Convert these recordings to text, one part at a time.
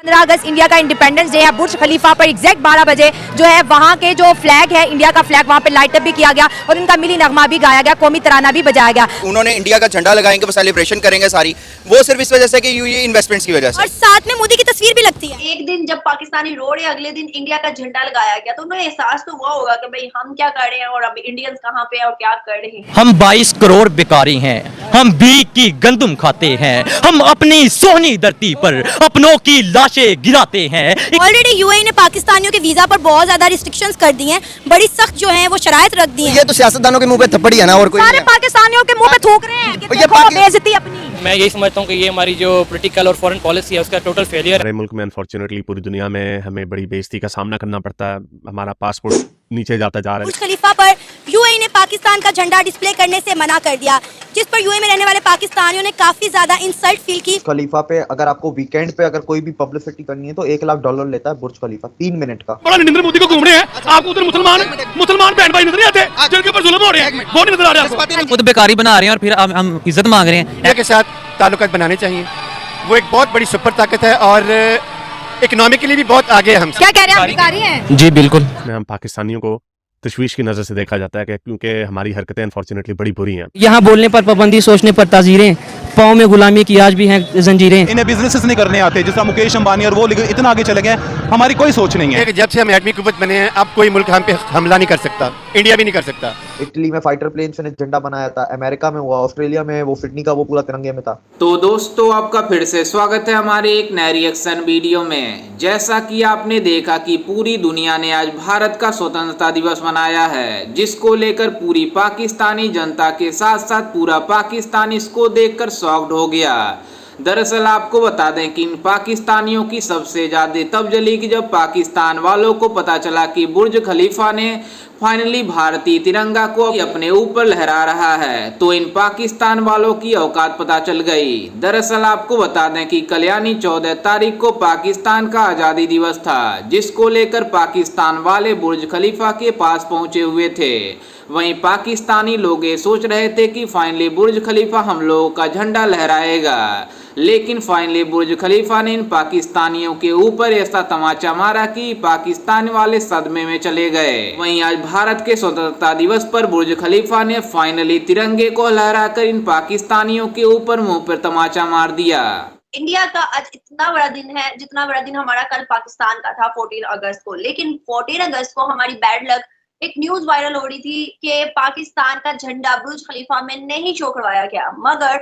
15 अगस्त India का independence day है। बुर्ज खलीफा पर एग्जैक्ट 12 बजे जो है वहाँ के जो फ्लैग है, इंडिया का फ्लैग, वहाँ पे लाइट अप भी किया गया और उनका मिली नगमा भी गाया गया, कौमी तराना भी बजाया गया। उन्होंने इंडिया का झंडा लगाएंगे, वो सेलिब्रेशन करेंगे सारी, वो सिर्फ इस वजह से कि ये इन्वेस्टमेंट्स की वजह से। और साथ में मोदी की तस्वीर भी लगती है। एक दिन जब पाकिस्तानी रोड है, अगले दिन इंडिया का झंडा लगाया गया, तो उन्हें एहसास तो हुआ होगा कि भाई हम क्या कर रहे हैं और अब इंडियंस कहाँ पे हैं और क्या कर रहे हैं। हम 22 करोड़ बेकारी हैं, हम भीख की गंदुम खाते हैं, हम अपनी सोहनी धरती पर अपनों की लाशें गिराते हैं। ऑलरेडी यूएई ने पाकिस्तानियों के वीजा पर बहुत ज्यादा रिस्ट्रिक्शंस कर दी हैं, बड़ी सख्त जो है वो शराइत रख दी हैं। ये तो सियासतदानों के मुंह पे थप्पड़ी है ना, और कोई सारे पाकिस्तानियों के मुंह पे थूक रहे हैं कि देखो बेइज्जती अपनी। मैं यही समझता हूँ कि ये हमारी जो पॉलिटिकल और फॉरेन पॉलिसी है उसका टोटल फेलियर है। हमारे मुल्क में अनफॉर्चुनेटली पूरी दुनिया में हमें बड़ी बेइज्जती का सामना करना पड़ता है। हमारा पासपोर्ट नीचे जाता जा रहा है। बुर्ज खलीफा पर यूएई ने पाकिस्तान का झंडा डिस्प्ले करने से मना कर दिया, जिस पर यूएई में रहने वाले पाकिस्तानियों ने काफी ज्यादा इंसल्ट फील की। खलीफा पे अगर आपको वीकेंड पे अगर कोई भी पब्लिसिटी करनी है तो $1 लाख लेता है बुर्ज खलीफा 3 मिनट का। बड़ा नरेंद्र मोदी को घूम रहे हैं, आपको उधर मुसलमान बहन भाई नजर नहीं आते, जिनके ऊपर जुल्म हो रहे हैं, वो नहीं नजर आ रहा है। खुद बेकारी बना रहे हैं और फिर हम इज्जत मांग रहे हैं। इंडिया के साथ ताल्लुकात बनाने चाहिए, वो एक बहुत बड़ी सुपर ताकत है और इकोनॉमिकली भी बहुत आगे हम। क्या कह रहे हैं, बेकारी हैं? जी बिल्कुल। हम पाकिस्तानियों को तशवीश की नज़र से देखा जाता है कि क्योंकि हमारी हरकतें अनफॉर्चुनेटली बड़ी बुरी हैं। यहाँ बोलने पर पाबंदी, सोचने पर ताजीरें, पाँव में गुलामी की आज भी हैं जंजीरें। इन्हें बिजनेसेस नहीं करने आते, जैसा मुकेश अंबानी और वो इतना आगे चले गए, हमारी कोई सोच नहीं है। जब से हम एटमी कुव्वत बने हैं, अब कोई मुल्क हम पे हमला नहीं कर सकता, इंडिया भी नहीं कर सकता। इटली में फाइटर प्लेन से झंडा बनाया था, अमेरिका में हुआ, ऑस्ट्रेलिया में वो सिडनी का वो पूरा तिरंगे में था। तो दोस्तों आपका फिर से स्वागत है हमारे एक नए रिएक्शन वीडियो में। जैसा कि आपने देखा कि पूरी दुनिया ने आज भारत का स्वतंत्रता दिवस मनाया है, जिसको लेकर पूरी पाकिस्तानी जनता के साथ साथ पूरा पाकिस्तान इसको देखकर शॉक्ड हो गया। दरअसल आपको बता दें कि इन पाकिस्तानियों की सबसे ज्यादा तब जली कि जब पाकिस्तान वालों को पता चला कि बुर्ज खलीफा ने फाइनली भारतीय तिरंगा को अपने ऊपर लहरा रहा है, तो इन पाकिस्तान वालों की औकात पता चल गई। दरअसल आपको बता दें कि कल यानी 14 तारीख को पाकिस्तान का आज़ादी दिवस था, जिसको लेकर पाकिस्तान वाले बुर्ज खलीफा के पास पहुंचे हुए थे। वहीं पाकिस्तानी लोग ये सोच रहे थे कि फाइनली बुर्ज खलीफा हम लोगों का झंडा लहराएगा, लेकिन फाइनली बुर्ज खलीफा ने इन पाकिस्तानियों के ऊपर ऐसा तमाचा मारा कि पाकिस्तान वाले सदमे में चले गए। वहीं आज भारत के स्वतंत्रता दिवस पर बुर्ज खलीफा ने फाइनली तिरंगे को लहराकर इन पाकिस्तानियों के ऊपर मुंह पर तमाचा मार दिया। इंडिया का आज इतना बड़ा दिन है जितना बड़ा दिन हमारा कल पाकिस्तान का था 14 अगस्त को। लेकिन 14 अगस्त को हमारी बैड लक, एक न्यूज वायरल हो रही थी कि पाकिस्तान का झंडा बुर्ज खलीफा में नहीं शो करवाया गया। मगर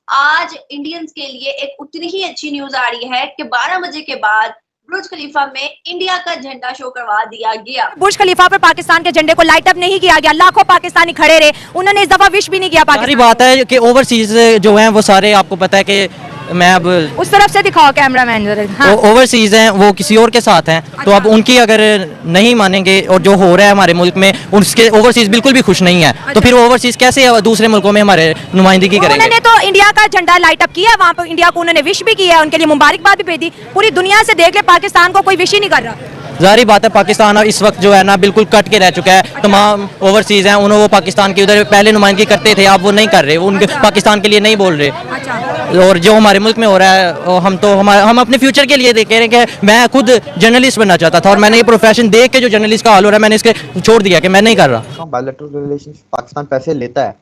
आज इंडियंस के लिए एक उतनी ही अच्छी न्यूज आ रही है कि 12 बजे के बाद बुर्ज खलीफा में इंडिया का झंडा शो करवा दिया गया। बुर्ज खलीफा पर पाकिस्तान के झंडे को लाइट अप नहीं किया गया, लाखों पाकिस्तानी खड़े रहे, उन्होंने इस दफा विश भी नहीं किया। सारी बात है कि ओवरसीज जो हैं वो सारे, आपको पता है कि मैं अब उस तरफ से दिखाओ कैमरामैन। हाँ। ओवरसीज हैं, वो किसी और के साथ हैं। अच्छा। तो अब उनकी अगर नहीं मानेंगे और जो हो रहा है हमारे मुल्क में, उसके ओवरसीज बिल्कुल भी खुश नहीं है। अच्छा। तो फिर ओवरसीज कैसे दूसरे मुल्कों में हमारे नुमाइंदगी करेंगे? उन्होंने तो इंडिया का झंडा लाइट अप किया, वहाँ पर इंडिया को उन्होंने विश भी किया, उनके लिए मुबारकबाद भी भेजी। पूरी दुनिया से देख ले, पाकिस्तान को कोई विश ही नहीं कर रहा। जारी बात है, पाकिस्तान इस वक्त जो है ना बिल्कुल कट के रह चुका है। तमाम ओवरसीज हैं, उन्होंने वो पाकिस्तान की उधर पहले नुमाइंदगी करते थे, अब वो नहीं कर रहे, वो उनके पाकिस्तान के लिए नहीं बोल रहे। और जो हमारे मुल्क में हो रहा है, हम अपने फ्यूचर के लिए कह रहे हैं कि मैं खुद जर्नलिस्ट बनना चाहता था और मैंने ये प्रोफेशन देख के जो जर्नलिस्ट का हाल हो रहा है, मैंने इसके छोड़ दिया कि मैं नहीं कर रहा। बायलैटरल रिलेशंस पाकिस्तान पैसे लेता है,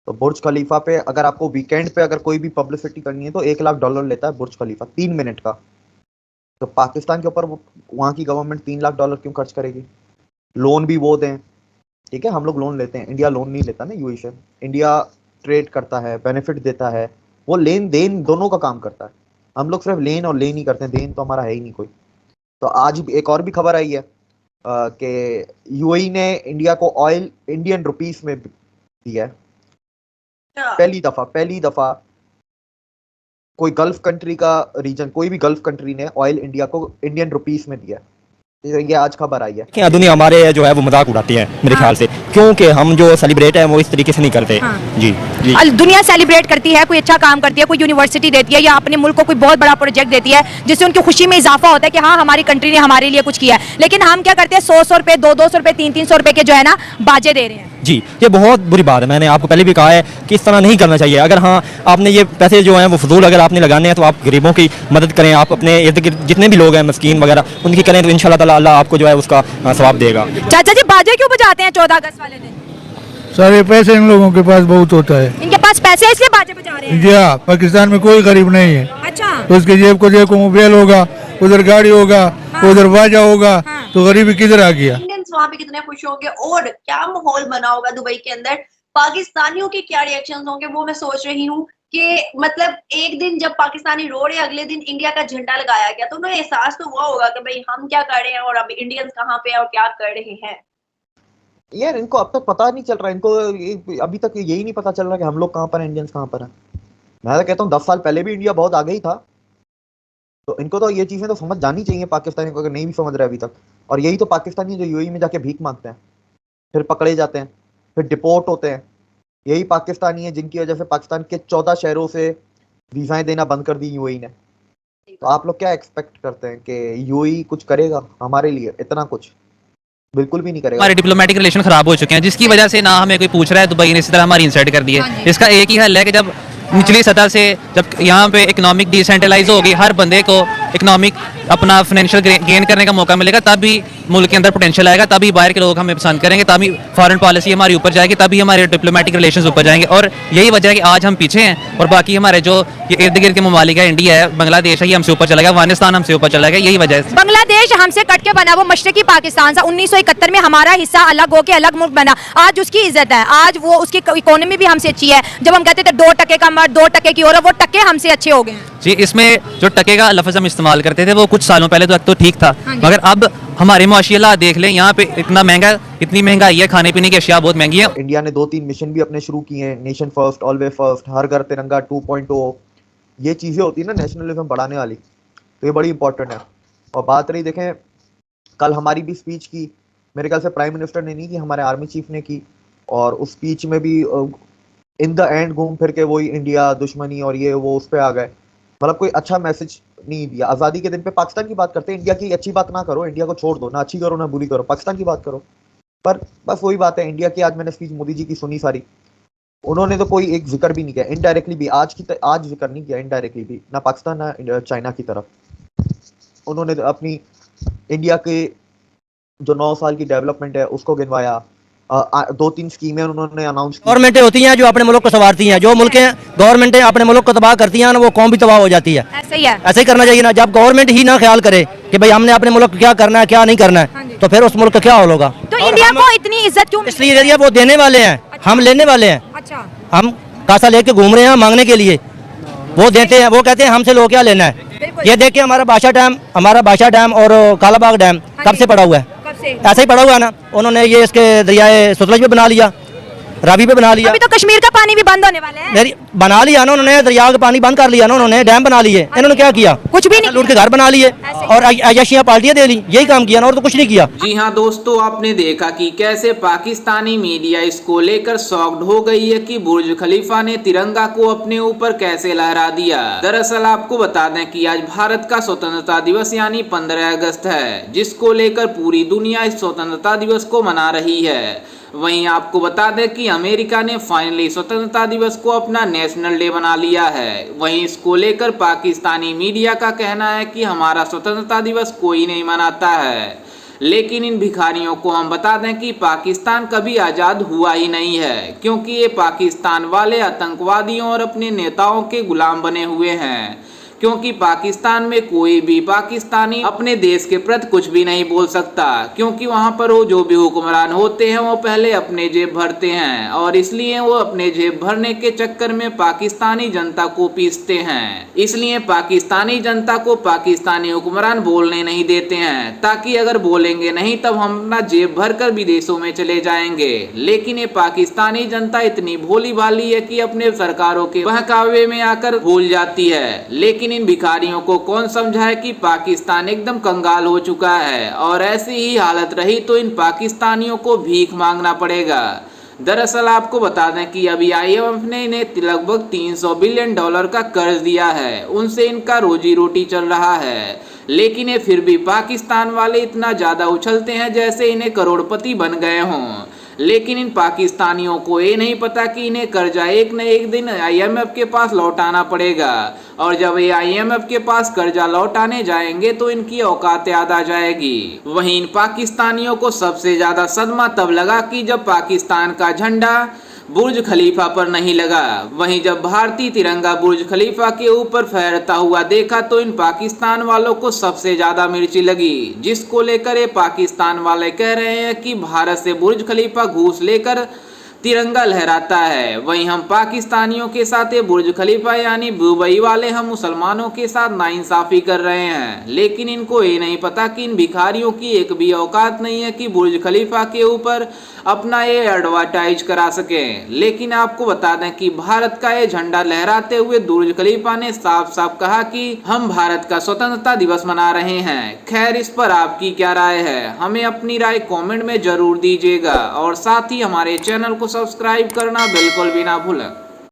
तो बुर्ज खलीफा पे अगर आपको वीकेंड पे अगर कोई भी पब्लिसिटी करनी है तो $1 लाख लेता है बुर्ज खलीफा 3 मिनट का। तो पाकिस्तान के ऊपर वहाँ की गवर्नमेंट $3 लाख क्यों खर्च करेगी? लोन भी वो दें, ठीक है, हम लोग लोन लेते हैं, इंडिया लोन नहीं लेता ना यूएई से। इंडिया ट्रेड करता है, बेनिफिट देता है, वो लेन देन दोनों का काम करता है। हम लोग सिर्फ लेन और लेन ही करते हैं, देन तो हमारा है ही नहीं कोई। तो आज एक और भी खबर आई है कि यूएई ने इंडिया को ऑयल इंडियन रुपीस में दिया है। पहली दफा कोई गल्फ कंट्री का रीजन, कोई भी गल्फ कंट्री ने ऑयल इंडिया को इंडियन रुपीस में दिया। ये आज खबर आई है कि दुनिया हमारे जो है वो मजाक उड़ाती है मेरे ख्याल से, क्योंकि हम जो सेलिब्रेट है वो इस तरीके से नहीं करते। हाँ। जी। दुनिया सेलिब्रेट करती है, कोई अच्छा काम करती है, कोई यूनिवर्सिटी देती है या अपने मुल्क को कोई बहुत बड़ा प्रोजेक्ट देती है जिससे उनकी खुशी में इजाफा होता है कि हाँ हमारी कंट्री ने हमारे लिए कुछ किया है। लेकिन हम क्या करते हैं, 100 रुपए, 200 रुपए, 300 रुपए के जो है ना बाजे दे रहे हैं। जी, ये बहुत बुरी बात है। मैंने आपको पहले भी कहा है कि इस तरह नहीं करना चाहिए। अगर हाँ आपने ये पैसे जो हैं वो फजूल अगर आपने लगाने हैं तो आप गरीबों की मदद करें, आप अपने इर्द गिर्द जितने भी लोग हैं मस्कीन वगैरह उनकी करें, तो इंशाल्लाह ताला अल्लाह आपको जो है उसका सवाब देगा। चाचा जी बाजे क्यों बजाते हैं 14 अगस्त वाले दिन? सारे पैसे इन लोगों के पास बहुत होता है। इनके पास पैसे हैं इसलिए बाजे बजा रहे हैं। जी हाँ, पाकिस्तान में कोई गरीब नहीं है। अच्छा, तो उसके जेब को मोबाइल होगा, उधर गाड़ी होगा, उधर बाजा होगा, तो गरीबी किधर आ गया? इंडियंस वहाँ पे कितने खुश होंगे और क्या माहौल बना होगा दुबई के अंदर, पाकिस्तानियों के क्या रिएक्शंस होंगे वो मैं सोच रही हूँ कि मतलब एक दिन जब पाकिस्तानी रो रहे अगले दिन इंडिया का झंडा लगाया गया तो उन्हें एहसास तो हुआ होगा कि भाई हम क्या कर रहे हैं और अभी इंडियंस कहाँ पे और क्या कर रहे हैं। यार इनको अब तक पता नहीं चल रहा, इनको अभी तक यही नहीं पता चल रहा कि हम लोग कहाँ पर हैं, इंडियंस कहाँ पर हैं। मैं तो कहता हूँ 10 साल पहले भी इंडिया बहुत आगे ही था, तो इनको तो ये चीजें तो समझ जानी चाहिए पाकिस्तानी को, अगर नहीं भी समझ रहे अभी तक। और यही तो पाकिस्तानी जो यूएई में जाके भीख मांगते हैं, फिर पकड़े जाते हैं, फिर डिपोर्ट होते हैं, यही पाकिस्तानी है जिनकी वजह से पाकिस्तान के 14 शहरों से वीज़ाएं देना बंद कर दी यूएई ने। तो आप लोग क्या एक्सपेक्ट करते हैं कि यूएई कुछ करेगा हमारे लिए? इतना कुछ बिल्कुल भी नहीं करेगा। हमारे डिप्लोमेटिक रिलेशन खराब हो चुके हैं, जिसकी वजह से ना हमें कोई पूछ रहा है, दुबई ने इसी तरह हमारी इंसल्ट कर दी है। इसका एक ही हल है कि जब निचली सतह से जब यहाँ पे इकोनॉमिक डिसेंट्रलाइज होगी, हर बंदे को इकोनॉमिक अपना फाइनेंशियल गेन करने का मौका मिलेगा, तभी मुल्क के अंदर पोटेंशियल आएगा, तभी बाहर के लोग हमें पसंद करेंगे, तभी फॉरेन पॉलिसी हमारी ऊपर जाएगी, तभी हमारे डिप्लोमेटिक रिलेशंस ऊपर जाएंगे। और यही वजह है कि आज हम पीछे हैं और बाकी हमारे जो इर्द गिर्द के ममालिक है, इंडिया है, बांग्लादेश है, ये हमसे ऊपर चला गया, अफगानिस्तान हमसे ऊपर चला गया। यही वजह है। बांग्लादेश हमसे कट के बना, वो मशरकी पाकिस्तान था, 1971 में हमारा हिस्सा अलग होके अलग मुल्क बना। आज उसकी इज्जत है, आज वो उसकी इकोनॉमी भी हमसे अच्छी है। जब हम कहते थे 2% का मर्द 2% की औरत, वो टके हमसे अच्छे हो गए जी। इसमें जो टके का लफ्ज़ हम इस्तेमाल करते थे वो कुछ सालों पहले तो ठीक था, मगर अब हमारे मुआशी हालात देख लें, यहाँ पे इतना महंगा, इतनी महंगाई है, खाने पीने की अशिया बहुत महंगी है। इंडिया ने 2-3 मिशन भी अपने शुरू किए हैं, नेशन फर्स्ट, ऑलवेज फर्स्ट, हर घर तिरंगा 2.0, ये चीजें होती है ना नेशनलिज्म बढ़ाने वाली, तो ये बड़ी इंपॉर्टेंट है। और बात रही, देखें कल हमारी भी स्पीच की, मेरे ख्याल से प्राइम मिनिस्टर ने नहीं की, हमारे आर्मी चीफ ने की, और उस स्पीच में भी इन द एंड घूम फिर के वही इंडिया दुश्मनी और ये वो उस पर आ गए, मतलब कोई अच्छा मैसेज नहीं दिया। आज़ादी के दिन पे पाकिस्तान की बात करते हैं, इंडिया की अच्छी बात ना करो, इंडिया को छोड़ दो, ना अच्छी करो ना बुरी करो, पाकिस्तान की बात करो। पर बस वही बात है, इंडिया की आज मैंने स्पीच मोदी जी की सुनी सारी, उन्होंने तो कोई एक जिक्र भी नहीं किया, इनडायरेक्टली भी आज जिक्र नहीं किया, इनडायरेक्टली भी, ना पाकिस्तान ना चाइना की तरफ। उन्होंने अपनी इंडिया के जो 9 साल की डेवलपमेंट है उसको गिनवाया, 2-3 स्कीमें उन्होंने अनाउंस की। गवर्नमेंटें होती हैं जो अपने मुल्क को संवारती हैं, जो मुल्क गवर्नमेंटें अपने मुल्क को तबाह करती हैं ना, वो कौम भी तबाह हो जाती है। ऐसे ही है, ऐसे ही करना चाहिए ना। जब गवर्नमेंट ही ना ख्याल करे कि भाई हमने अपने मुल्क को क्या करना है क्या नहीं करना है, तो फिर उस मुल्क का क्या होगा। तो इंडिया को इतनी इज्जत क्यों? इसलिए वो देने वाले हैं, हम लेने वाले हैं। अच्छा, हम कासा लेके घूम रहे हैं मांगने के लिए, वो देते हैं, वो कहते हैं हमसे लोग क्या लेना है। ये देख के हमारा बादशाह डैम और कालाबाग डैम कब से पड़ा हुआ है? ऐसा ही पड़ा हुआ है ना। उन्होंने ये इसके दरियाए सतलज पे बना लिया, रावी पे बना लिया। अभी तो कश्मीर का पानी भी बंद होने वाला है। बना लिया ना उन्होंने, दरिया का पानी बंद कर लिया ना उन्होंने, डैम बना लिए। इन्होंने क्या किया? कुछ भी नहीं, लूट के घर बना लिए और अय्याशियां पार्टियां दे ली, यही काम किया ना, और तो कुछ नहीं किया। जी हाँ दोस्तों, आपने देखा कि कैसे पाकिस्तानी मीडिया इसको लेकर शॉक्ड हो गई है कि बुर्ज खलीफा ने तिरंगा को अपने ऊपर कैसे लहरा दिया। दरअसल आपको बता दें कि आज भारत का स्वतंत्रता दिवस यानी 15 अगस्त है, जिसको लेकर पूरी दुनिया इस स्वतंत्रता दिवस को मना रही है। वहीं आपको बता दें कि अमेरिका ने फाइनली स्वतंत्रता दिवस को अपना नेशनल डे बना लिया है। वहीं इसको लेकर पाकिस्तानी मीडिया का कहना है कि हमारा स्वतंत्रता दिवस कोई नहीं मनाता है। लेकिन इन भिखारियों को हम बता दें कि पाकिस्तान कभी आज़ाद हुआ ही नहीं है, क्योंकि ये पाकिस्तान वाले आतंकवादियों और अपने नेताओं के गुलाम बने हुए हैं। क्योंकि पाकिस्तान में कोई भी पाकिस्तानी अपने देश के प्रति कुछ भी नहीं बोल सकता, क्योंकि वहां पर वो जो भी हुक्मरान होते हैं वो पहले अपने जेब भरते हैं, और इसलिए वो अपने जेब भरने के चक्कर में पाकिस्तानी जनता को पीसते हैं। इसलिए पाकिस्तानी जनता को पाकिस्तानी हुक्मरान बोलने नहीं देते हैं, ताकि अगर बोलेंगे नहीं तब हम अपना जेब भर कर विदेशों में चले जाएंगे। लेकिन ये पाकिस्तानी जनता इतनी भोली भाली है कि अपने सरकारों के बहकावे में आकर भूल जाती है। लेकिन इन भिखारियों को कौन समझाए कि पाकिस्तान एकदम कंगाल हो चुका है, और ऐसी ही हालत रही तो इन पाकिस्तानियों को भीख मांगना पड़ेगा। दरअसल आपको बता दें कि अभी IMF ने इन्हें लगभग $300 बिलियन का कर्ज दिया है, उनसे इनका रोजी रोटी चल रहा है। लेकिन ये फिर भी पाकिस्तान वाले इतना ज्यादा उछलते हैं जैसे इन्हें करोड़पति बन गए हों। लेकिन इन पाकिस्तानियों को ये नहीं पता कि इन्हें कर्जा एक न एक दिन IMF के पास लौटाना पड़ेगा, और जब ये IMF के पास कर्जा लौटाने जाएंगे तो इनकी औकात याद आ जाएगी। वहीं इन पाकिस्तानियों को सबसे ज्यादा सदमा तब लगा कि जब पाकिस्तान का झंडा बुर्ज खलीफा पर नहीं लगा। वहीं जब भारतीय तिरंगा बुर्ज खलीफा के ऊपर फहरता हुआ देखा तो इन पाकिस्तान वालों को सबसे ज्यादा मिर्ची लगी, जिसको लेकर ये पाकिस्तान वाले कह रहे हैं कि भारत से बुर्ज खलीफा घूस लेकर तिरंगा लहराता है। वहीं हम पाकिस्तानियों के साथ ये बुर्ज खलीफा यानी दुबई वाले हम मुसलमानों के साथ नाइंसाफी कर रहे हैं, लेकिन इनको ये नहीं पता कि इन भिखारियों की एक भी औकात नहीं है कि बुर्ज खलीफा के ऊपर अपना ये एडवर्टाइज करा सकें। लेकिन आपको बता दें कि भारत का ये झंडा लहराते हुए बुर्ज खलीफा ने साफ साफ कहा कि हम भारत का स्वतंत्रता दिवस मना रहे हैं। खैर, इस पर आपकी क्या राय है, हमें अपनी राय कमेंट में जरूर दीजिएगा, और साथ ही हमारे चैनल को सब्सक्राइब करना बिल्कुल भी ना भूलें।